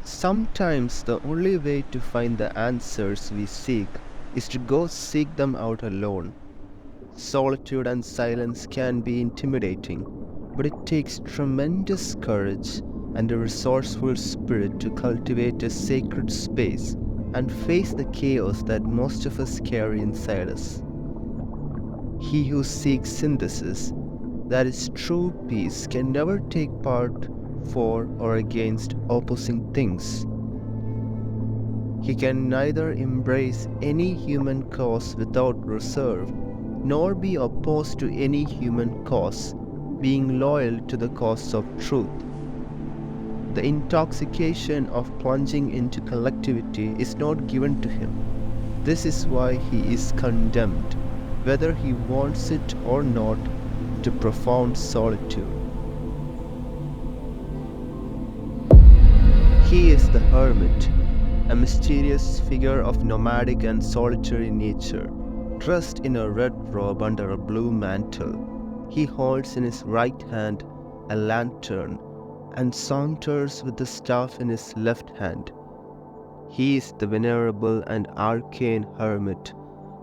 Sometimes the only way to find the answers we seek is to go seek them out alone. Solitude and silence can be intimidating, but it takes tremendous courage and a resourceful spirit to cultivate a sacred space and face the chaos that most of us carry inside us. He who seeks synthesis, that is true peace, can never take part for or against opposing things. He can neither embrace any human cause without reserve, nor be opposed to any human cause, being loyal to the cause of truth. The intoxication of plunging into collectivity is not given to him. This is why he is condemned, whether he wants it or not, to profound solitude. He is the hermit, a mysterious figure of nomadic and solitary nature. Dressed in a red robe under a blue mantle, he holds in his right hand a lantern and saunters with the staff in his left hand. He is the venerable and arcane hermit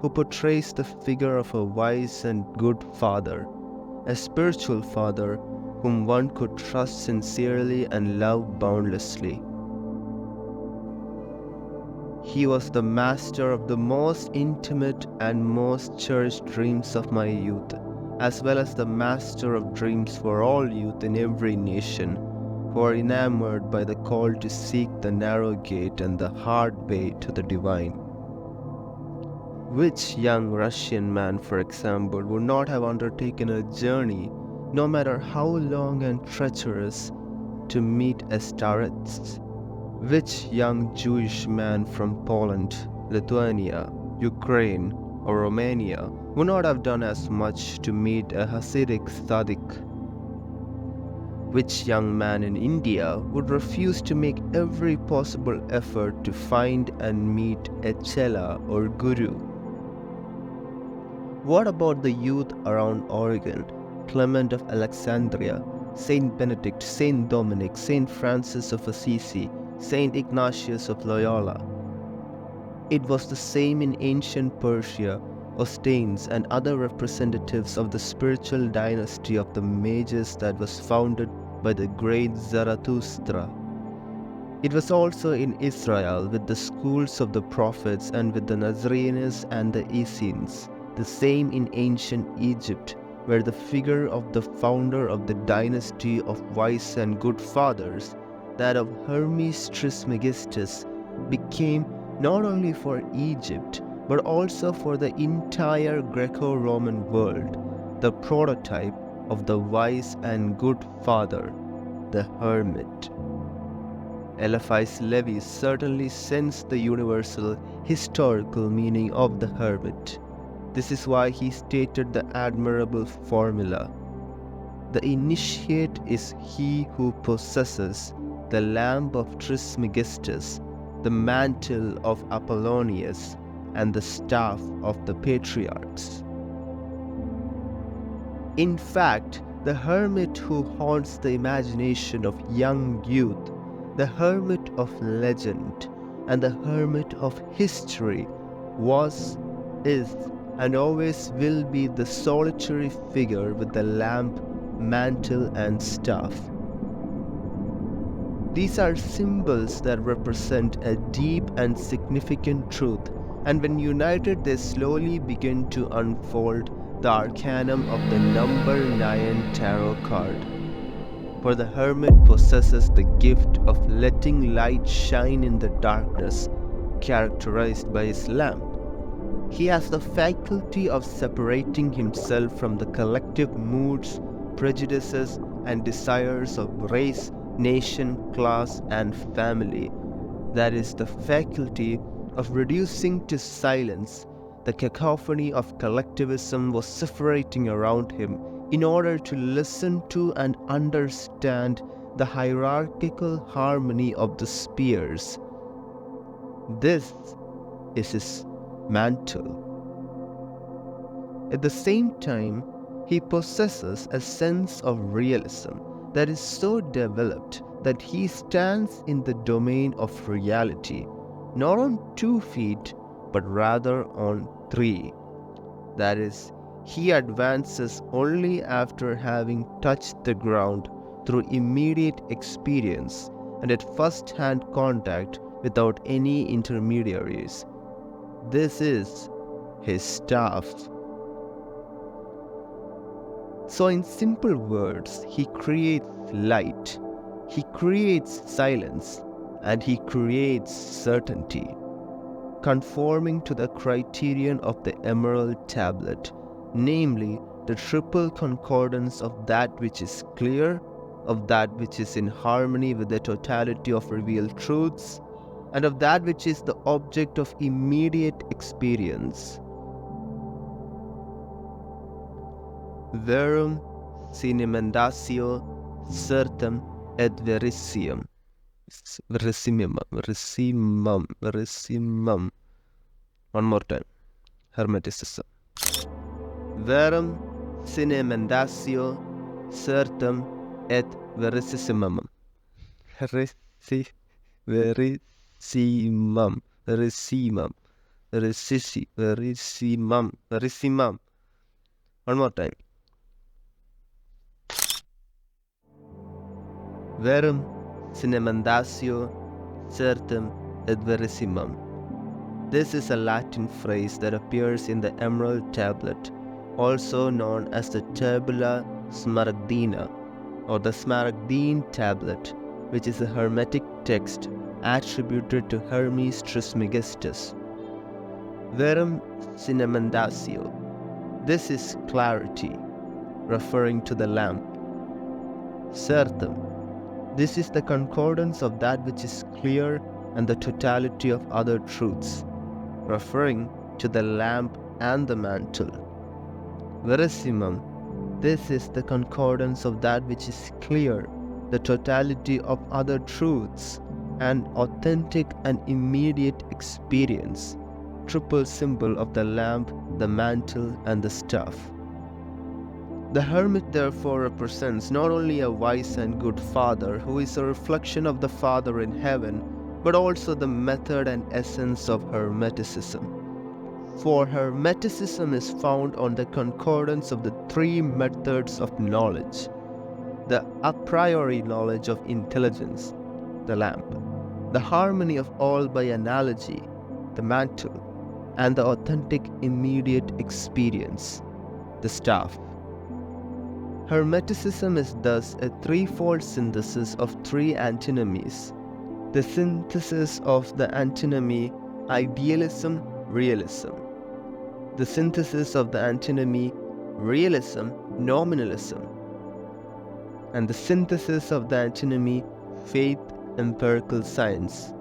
who portrays the figure of a wise and good father, a spiritual father whom one could trust sincerely and love boundlessly. He was the master of the most intimate and most cherished dreams of my youth, as well as the master of dreams for all youth in every nation, who are enamored by the call to seek the narrow gate and the hard way to the divine. Which young Russian man, for example, would not have undertaken a journey, no matter how long and treacherous, to meet a starets? Which young Jewish man from Poland, Lithuania, Ukraine, or Romania would not have done as much to meet a Hasidic tzaddik? Which young man in India would refuse to make every possible effort to find and meet a chela or guru? What about the youth around Oregon, Clement of Alexandria, Saint Benedict, Saint Dominic, Saint Francis of Assisi, Saint Ignatius of Loyola? It was the same in ancient Persia, Ostanes, and other representatives of the spiritual dynasty of the mages that was founded by the great Zarathustra. It was also in Israel with the schools of the prophets and with the Nazarenes and the Essenes, the same in ancient Egypt, where the figure of the founder of the dynasty of wise and good fathers, that of Hermes Trismegistus, became not only for Egypt but also for the entire Greco-Roman world the prototype of the wise and good father, the hermit. Eliphas Levi certainly sensed the universal historical meaning of the hermit. This is why he stated the admirable formula: the initiate is he who possesses the lamp of Trismegistus, the mantle of Apollonius, and the staff of the patriarchs. In fact, the hermit who haunts the imagination of young youth, the hermit of legend, and the hermit of history was, is, and always will be the solitary figure with the lamp, mantle, and staff. These are symbols that represent a deep and significant truth, and when united they slowly begin to unfold the arcanum of the number 9 tarot card. For the hermit possesses the gift of letting light shine in the darkness, characterized by his lamp. He has the faculty of separating himself from the collective moods, prejudices, and desires of race, nation, class, and family. That is, the faculty of reducing to silence the cacophony of collectivism vociferating around him in order to listen to and understand the hierarchical harmony of the spheres. This is his mantle. At the same time, he possesses a sense of realism that is so developed that he stands in the domain of reality, not on 2 feet, but rather on 3. That is, he advances only after having touched the ground through immediate experience and at first-hand contact without any intermediaries. This is his staff. So in simple words, he creates light, he creates silence, and he creates certainty, conforming to the criterion of the emerald tablet, namely the triple concordance of that which is clear, of that which is in harmony with the totality of revealed truths, and of that which is the object of immediate experience. Verum sine mendatio certum et verissimum. Verissimum. One more time. Hermeticism. Verum sine mendatio certum et verissimum. Verissimum. One more time. Verum sine mendatio certum et verissimum. This is a Latin phrase that appears in the emerald tablet, also known as the Tabula Smaragdina, or the Smaragdine tablet, which is a Hermetic text attributed to Hermes Trismegistus. Verum sine mendatio. This is clarity, referring to the lamp. Certum. This is the concordance of that which is clear and the totality of other truths, referring to the lamp and the mantle. Verissimum. This is the concordance of that which is clear, the totality of other truths, and authentic and immediate experience, triple symbol of the lamp, the mantle, and the staff. The hermit therefore represents not only a wise and good father who is a reflection of the Father in heaven, but also the method and essence of Hermeticism. For Hermeticism is found on the concordance of the 3 methods of knowledge: the a priori knowledge of intelligence, the lamp; the harmony of all by analogy, the mantle; and the authentic immediate experience, the staff. Hermeticism is thus a threefold synthesis of 3 antinomies: the synthesis of the antinomy Idealism, Realism; the synthesis of the antinomy Realism, Nominalism; and the synthesis of the antinomy Faith, Empirical Science.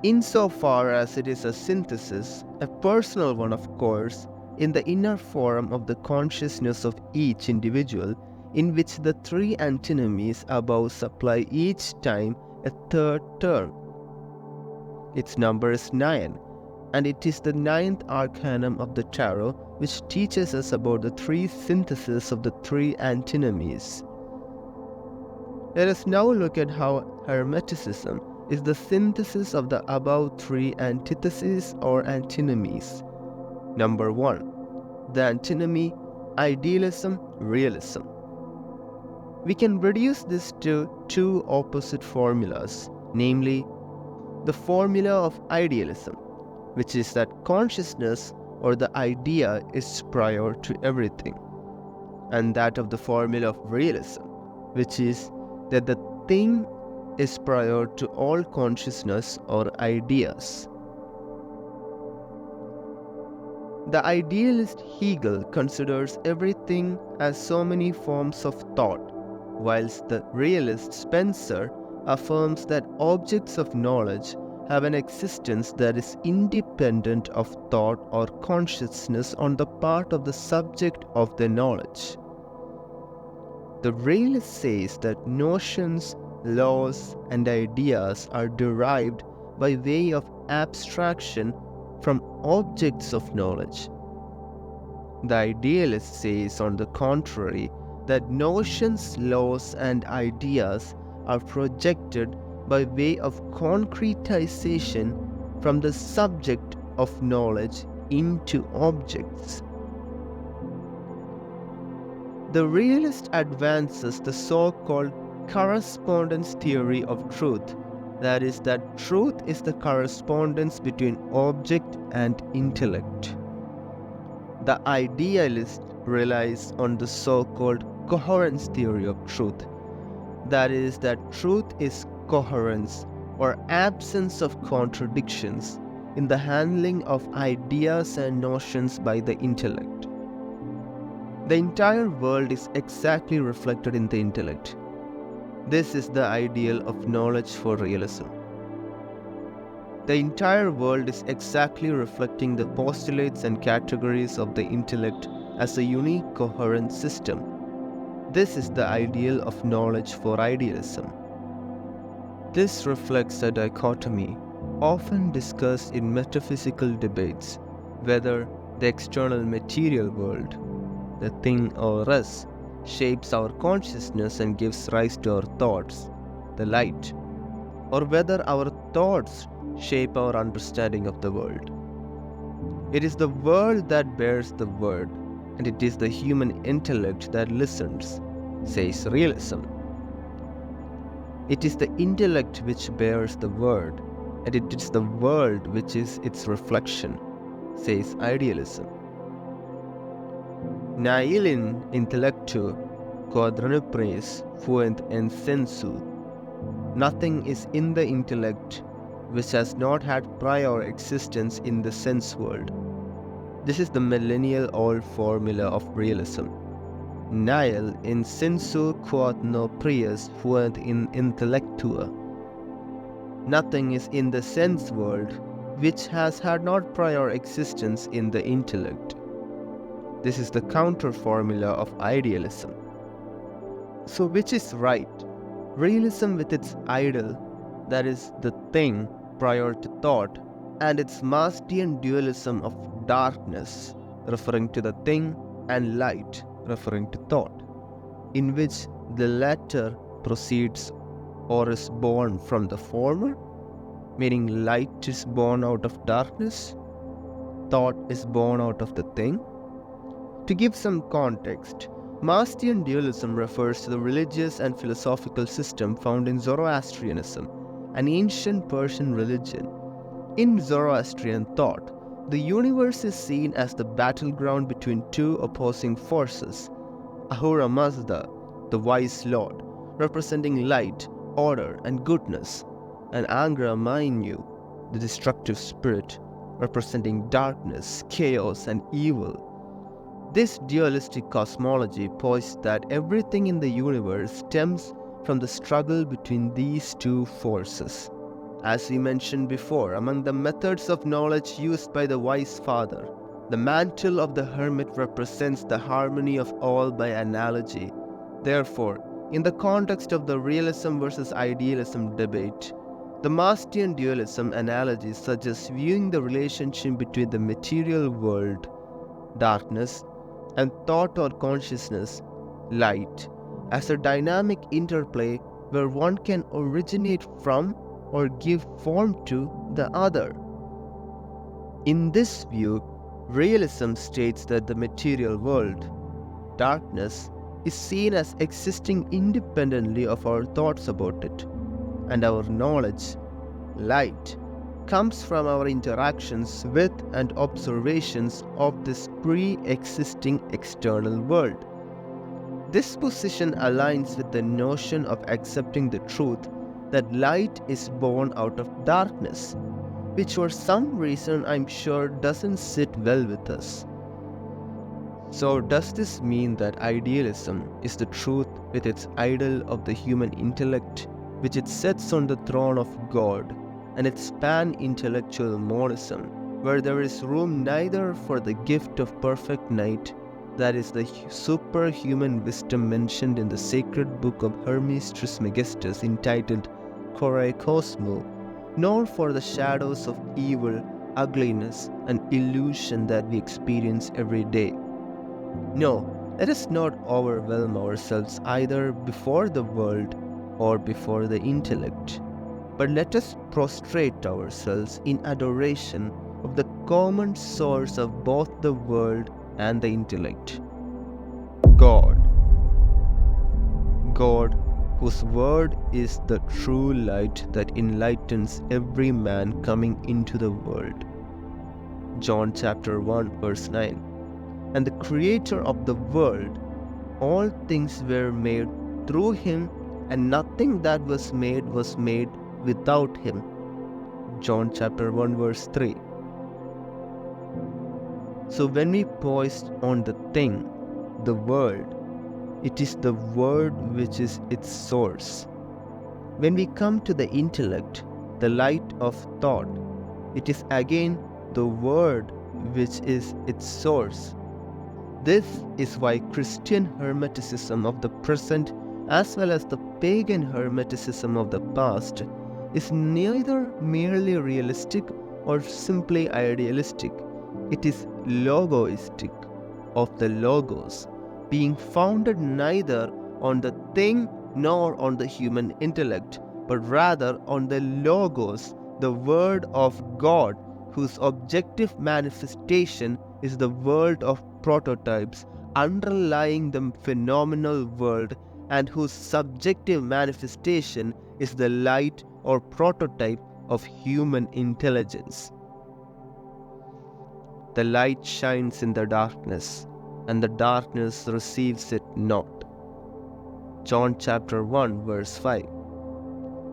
Insofar as it is a synthesis, a personal one of course, in the inner forum of the consciousness of each individual, in which the 3 antinomies above supply each time a 3rd term. Its number is 9, and it is the 9th arcanum of the tarot which teaches us about the 3 syntheses of the 3 antinomies. Let us now look at how Hermeticism is the synthesis of the above 3 antitheses or antinomies. Number 1. The antinomy Idealism, Realism. We can reduce this to 2 opposite formulas, namely the formula of Idealism, which is that consciousness or the idea is prior to everything, and that of the formula of Realism, which is that the thing is prior to all consciousness or ideas. The idealist Hegel considers everything as so many forms of thought, whilst the realist Spencer affirms that objects of knowledge have an existence that is independent of thought or consciousness on the part of the subject of the knowledge. The realist says that notions, laws, and ideas are derived by way of abstraction from objects of knowledge. The idealist says, on the contrary, that notions, laws, and ideas are projected by way of concretization from the subject of knowledge into objects. The realist advances the so-called correspondence theory of truth, that is, that truth is the correspondence between object and intellect. The idealist relies on the so-called coherence theory of truth, that is, that truth is coherence or absence of contradictions in the handling of ideas and notions by the intellect. The entire world is exactly reflected in the intellect. This is the ideal of knowledge for realism. The entire world is exactly reflecting the postulates and categories of the intellect as a unique coherent system. This is the ideal of knowledge for idealism. This reflects a dichotomy often discussed in metaphysical debates, whether the external material world, the thing or us, shapes our consciousness and gives rise to our thoughts, the light, or whether our thoughts shape our understanding of the world. It is the world that bears the word, and it is the human intellect that listens, says realism. It is the intellect which bears the word, and it is the world which is its reflection, says idealism. Nihil intellectu quod renupres fuent in sensu. Nothing is in the intellect which has not had prior existence in the sense world. This is the millennial-old formula of realism. Nihil in sensu quod no prius fuent in intellectua. Nothing is in the sense world which has had not prior existence in the intellect. This is the counter formula of idealism. So which is right? Realism with its idol, that is the thing prior to thought, and its Marxian dualism of darkness, referring to the thing, and light, referring to thought, in which the latter proceeds or is born from the former, meaning light is born out of darkness, thought is born out of the thing. To give some context, Marxian dualism refers to the religious and philosophical system found in Zoroastrianism, an ancient Persian religion. In Zoroastrian thought, the universe is seen as the battleground between two opposing forces: Ahura Mazda, the wise lord, representing light, order, and goodness, and Angra Mainyu, the destructive spirit, representing darkness, chaos, and evil. This dualistic cosmology posits that everything in the universe stems from the struggle between these two forces. As we mentioned before, among the methods of knowledge used by the wise father, the mantle of the hermit represents the harmony of all by analogy. Therefore, in the context of the realism versus idealism debate, the Marxian dualism analogy suggests viewing the relationship between the material world, darkness, and thought or consciousness, light, as a dynamic interplay where one can originate from or give form to the other. In this view, realism states that the material world, darkness, is seen as existing independently of our thoughts about it, and our knowledge, light, comes from our interactions with and observations of this pre-existing external world. This position aligns with the notion of accepting the truth that light is born out of darkness, which for some reason I'm sure doesn't sit well with us. So does this mean that idealism is the truth with its idol of the human intellect, which it sets on the throne of God, and its pan-intellectual monism, where there is room neither for the gift of perfect night, that is the superhuman wisdom mentioned in the sacred book of Hermes Trismegistus entitled Korai Cosmo, nor for the shadows of evil, ugliness, and illusion that we experience every day. No, Let us not overwhelm ourselves either before the world or before the intellect, but let us prostrate ourselves in adoration of the common source of both the world and the intellect, God. God, whose word is the true light that enlightens every man coming into the world. John chapter 1 verse 9. And the creator of the world, all things were made through him, and nothing that was made without him. John chapter 1 verse 3. So when we poise on the thing, the world, it is the word which is its source. When we come to the intellect, the light of thought, it is again the word which is its source. This is why Christian Hermeticism of the present as well as the pagan Hermeticism of the past is neither merely realistic or simply idealistic. It is logoistic, of the logos, being founded neither on the thing nor on the human intellect, but rather on the logos, the word of God, whose objective manifestation is the world of prototypes underlying the phenomenal world, and whose subjective manifestation is the light or prototype of human intelligence. The light shines in the darkness, and the darkness receives it not. John chapter 1 verse 5.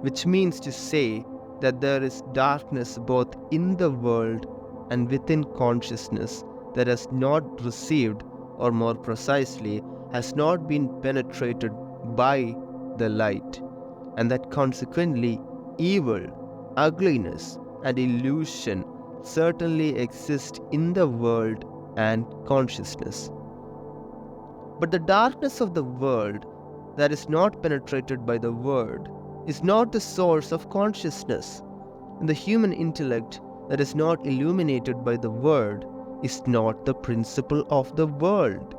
Which means to say that there is darkness both in the world and within consciousness that has not received, or more precisely, has not been penetrated by the light, and that consequently evil, ugliness, and illusion certainly exist in the world and consciousness. But the darkness of the world that is not penetrated by the word is not the source of consciousness, and the human intellect that is not illuminated by the word is not the principle of the world.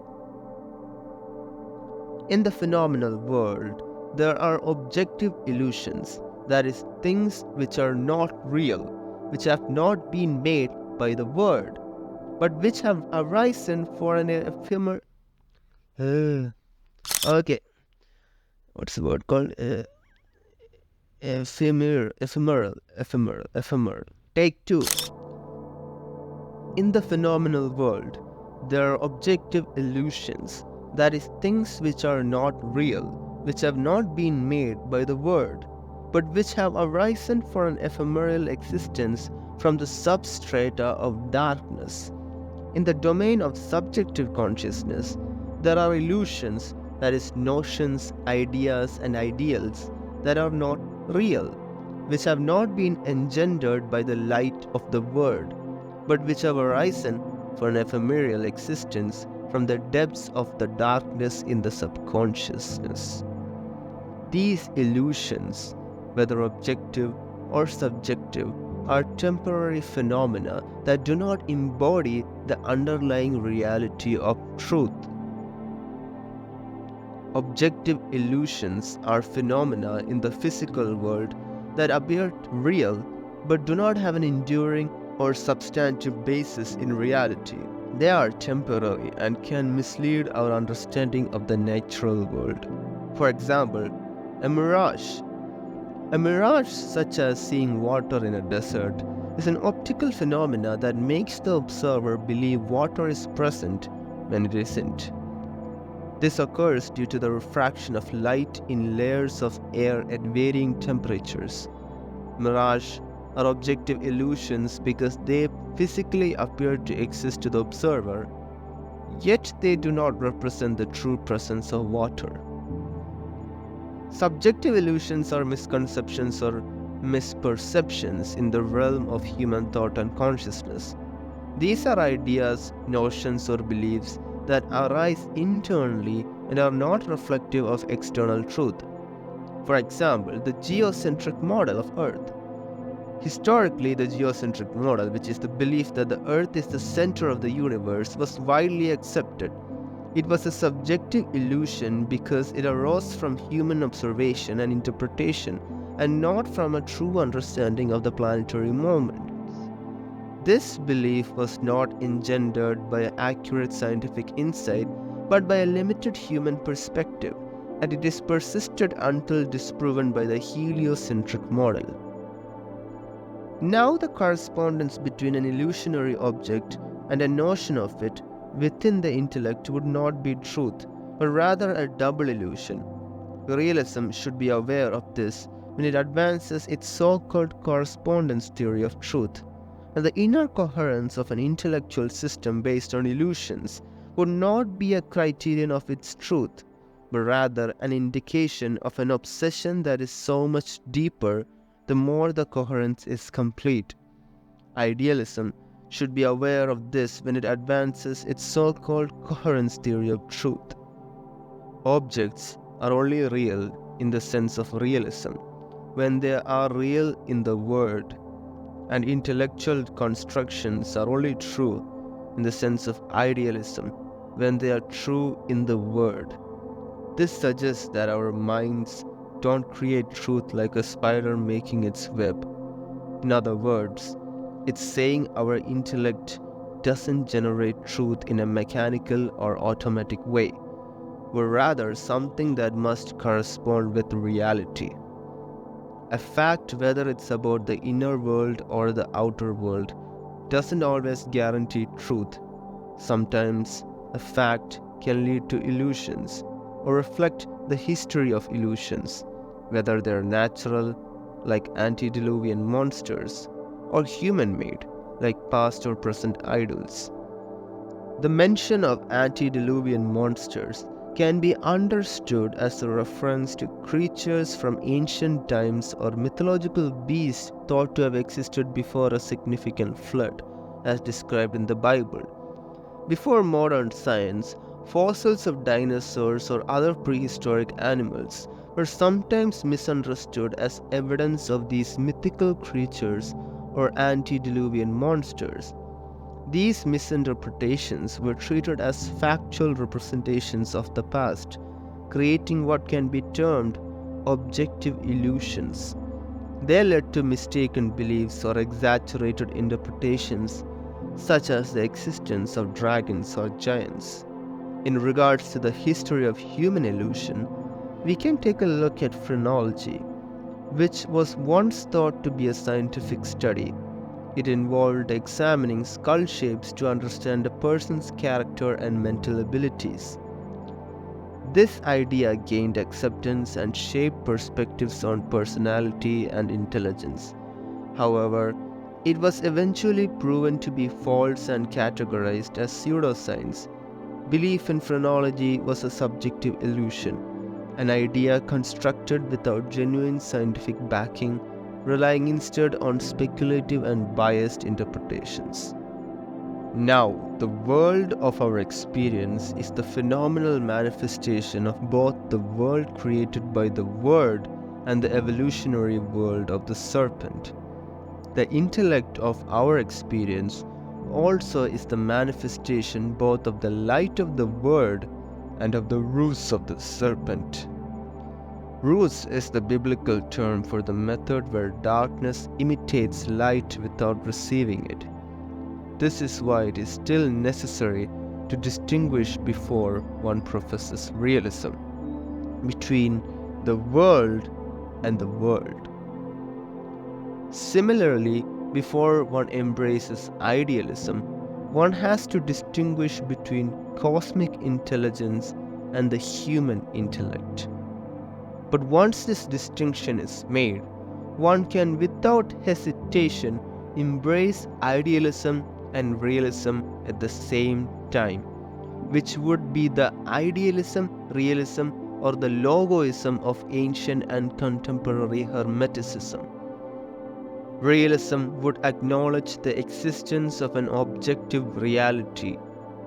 In the phenomenal world, there are objective illusions, that is, things which are not real, which have not been made by the word, but which have arisen for an ephemeral. What's the word called? Ephemeral. Take 2. In the phenomenal world, there are objective illusions, that is, things which are not real, which have not been made by the word, but which have arisen for an ephemeral existence from the substrata of darkness. In the domain of subjective consciousness, there are illusions, that is, notions, ideas, and ideals that are not real, which have not been engendered by the light of the word, but which have arisen for an ephemeral existence from the depths of the darkness in the subconsciousness. These illusions, whether objective or subjective, are temporary phenomena that do not embody the underlying reality of truth. Objective illusions are phenomena in the physical world that appear real but do not have an enduring or substantive basis in reality. They are temporary and can mislead our understanding of the natural world. For example, a mirage. A mirage such as seeing water in a desert is an optical phenomena that makes the observer believe water is present when it isn't. This occurs due to the refraction of light in layers of air at varying temperatures. Mirage are objective illusions because they physically appear to exist to the observer, yet they do not represent the true presence of water. Subjective illusions are misconceptions or misperceptions in the realm of human thought and consciousness. These are ideas, notions, or beliefs that arise internally and are not reflective of external truth. For example, the geocentric model of Earth. Historically, the geocentric model, which is the belief that the Earth is the center of the universe, was widely accepted. It was a subjective illusion because it arose from human observation and interpretation and not from a true understanding of the planetary movement. This belief was not engendered by an accurate scientific insight but by a limited human perspective, and it is persisted until disproven by the heliocentric model. Now, the correspondence between an illusionary object and a notion of it within the intellect would not be truth, but rather a double illusion. Realism should be aware of this when it advances its so-called correspondence theory of truth, and the inner coherence of an intellectual system based on illusions would not be a criterion of its truth, but rather an indication of an obsession that is so much deeper the more the coherence is complete. Idealism should be aware of this when it advances its so-called coherence theory of truth. Objects are only real in the sense of realism when they are real in the Word, and intellectual constructions are only true in the sense of idealism when they are true in the Word. This suggests that our minds don't create truth like a spider making its web. In other words, it's saying our intellect doesn't generate truth in a mechanical or automatic way, but rather something that must correspond with reality. A fact, whether it's about the inner world or the outer world, doesn't always guarantee truth. Sometimes a fact can lead to illusions or reflect the history of illusions, whether they're natural, like antediluvian monsters, or human-made, like past or present idols. The mention of antediluvian monsters can be understood as a reference to creatures from ancient times or mythological beasts thought to have existed before a significant flood, as described in the Bible. Before modern science, fossils of dinosaurs or other prehistoric animals were sometimes misunderstood as evidence of these mythical creatures or antediluvian monsters. These misinterpretations were treated as factual representations of the past, creating what can be termed objective illusions. They led to mistaken beliefs or exaggerated interpretations, such as the existence of dragons or giants. In regards to the history of human illusion, we can take a look at phrenology, which was once thought to be a scientific study. It involved examining skull shapes to understand a person's character and mental abilities. This idea gained acceptance and shaped perspectives on personality and intelligence. However, it was eventually proven to be false and categorized as pseudoscience. Belief in phrenology was a subjective illusion, an idea constructed without genuine scientific backing, relying instead on speculative and biased interpretations. Now, the world of our experience is the phenomenal manifestation of both the world created by the Word and the evolutionary world of the serpent. The intellect of our experience also is the manifestation both of the light of the Word and of the ruse of the serpent. Ruse is the biblical term for the method where darkness imitates light without receiving it. This is why it is still necessary to distinguish before one professes realism between the world and the world. Similarly, before one embraces idealism, one has to distinguish between cosmic intelligence and the human intellect. But once this distinction is made, one can without hesitation embrace idealism and realism at the same time, which would be the idealism, realism, or the Logoism of ancient and contemporary Hermeticism. Realism would acknowledge the existence of an objective reality,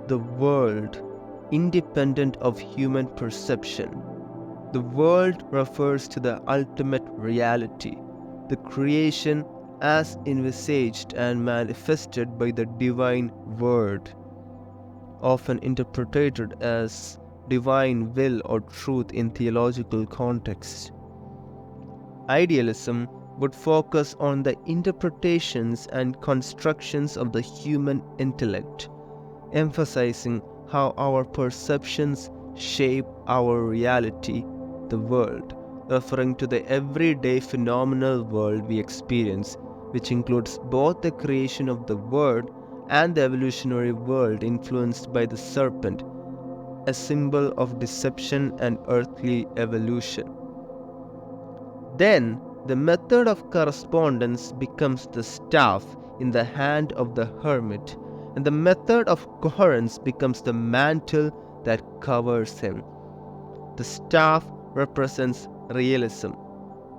the world, independent of human perception. The world refers to the ultimate reality, the creation as envisaged and manifested by the divine Word. often interpreted as divine will or truth in theological context. Idealism would focus on the interpretations and constructions of the human intellect, emphasizing how our perceptions shape our reality, the world, referring to the everyday phenomenal world we experience, which includes both the creation of the Word and the evolutionary world influenced by the serpent, a symbol of deception and earthly evolution. Then, the method of correspondence becomes the staff in the hand of the hermit, and the method of coherence becomes the mantle that covers him. The staff represents realism,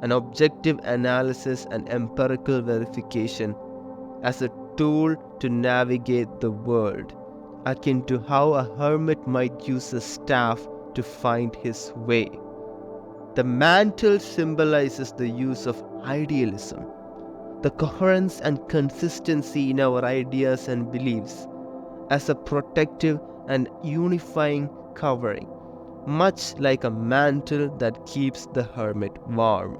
an objective analysis and empirical verification as a tool to navigate the world, akin to how a hermit might use a staff to find his way. The mantle symbolizes the use of idealism, the coherence and consistency in our ideas and beliefs, as a protective and unifying covering, much like a mantle that keeps the hermit warm.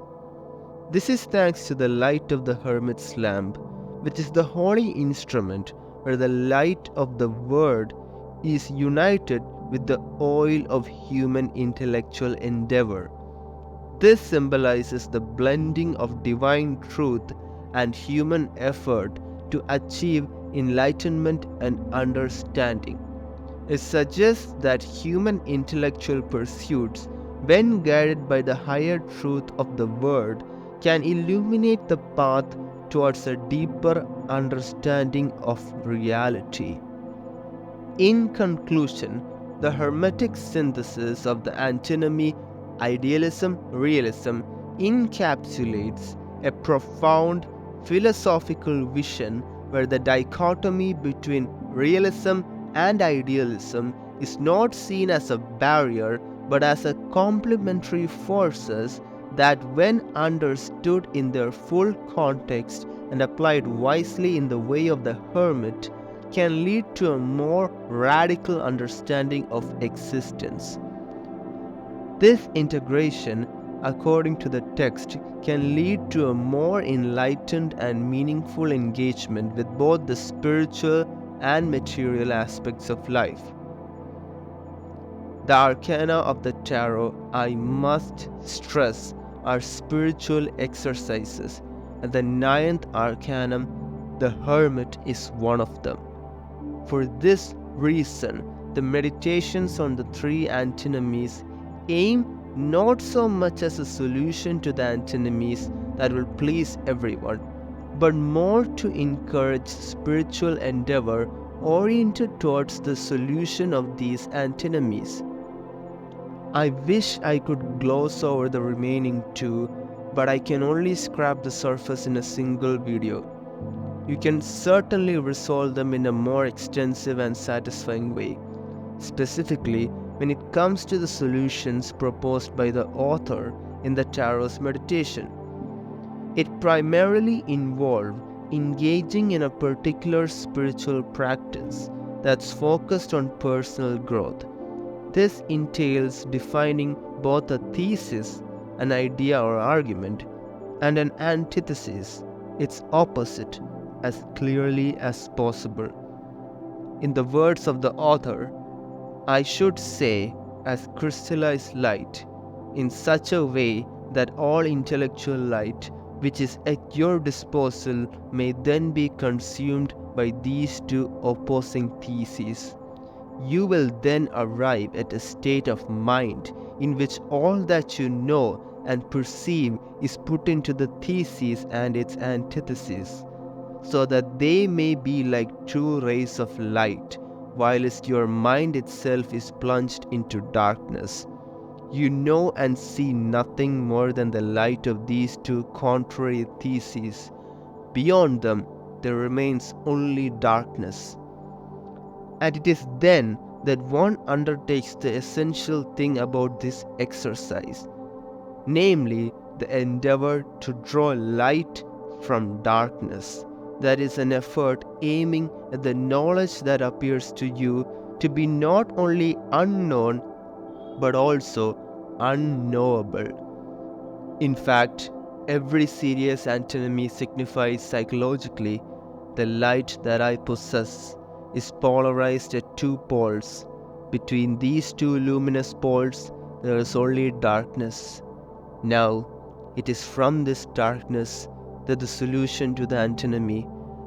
This is thanks to the light of the hermit's lamp, which is the holy instrument where the light of the Word is united with the oil of human intellectual endeavor. This symbolizes the blending of divine truth and human effort to achieve enlightenment and understanding. It suggests that human intellectual pursuits, when guided by the higher truth of the Word, can illuminate the path towards a deeper understanding of reality. In conclusion, the Hermetic synthesis of the antinomy Idealism-Realism encapsulates a profound philosophical vision where the dichotomy between realism and idealism is not seen as a barrier but as a complementary forces that, when understood in their full context and applied wisely in the way of the hermit, can lead to a more radical understanding of existence. This integration, according to the text, can lead to a more enlightened and meaningful engagement with both the spiritual and material aspects of life. The arcana of the tarot, I must stress, are spiritual exercises, and the ninth arcanum, the hermit, is one of them. For this reason, the meditations on the three antinomies aim not so much as a solution to the antinomies that will please everyone, but more to encourage spiritual endeavor oriented towards the solution of these antinomies. I wish I could gloss over the remaining two, but I can only scratch the surface in a single video. You can certainly resolve them in a more extensive and satisfying way, specifically when it comes to the solutions proposed by the author in the tarot's meditation. It primarily involved engaging in a particular spiritual practice that's focused on personal growth. This entails defining both a thesis, an idea or argument, and an antithesis, its opposite, as clearly as possible. In the words of the author, I should say, as crystallized light, in such a way that all intellectual light which is at your disposal may then be consumed by these two opposing theses. You will then arrive at a state of mind in which all that you know and perceive is put into the thesis and its antithesis, so that they may be like two rays of light, whilst your mind itself is plunged into darkness. You know and see nothing more than the light of these two contrary theses. Beyond them, there remains only darkness. And it is then that one undertakes the essential thing about this exercise, namely the endeavor to draw light from darkness. That is an effort aiming at the knowledge that appears to you to be not only unknown but also unknowable. In fact, every serious antinomy signifies psychologically the light that I possess is polarized at two poles. Between these two luminous poles, there is only darkness. Now, it is from this darkness that the solution to the antinomy,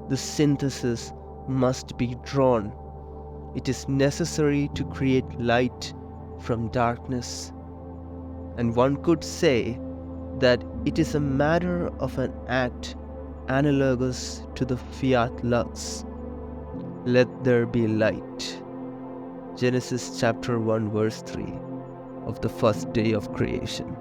the synthesis, must be drawn. It is necessary to create light from darkness. And one could say that it is a matter of an act analogous to the fiat lux. Let there be light. Genesis chapter 1 verse 3 of the first day of creation.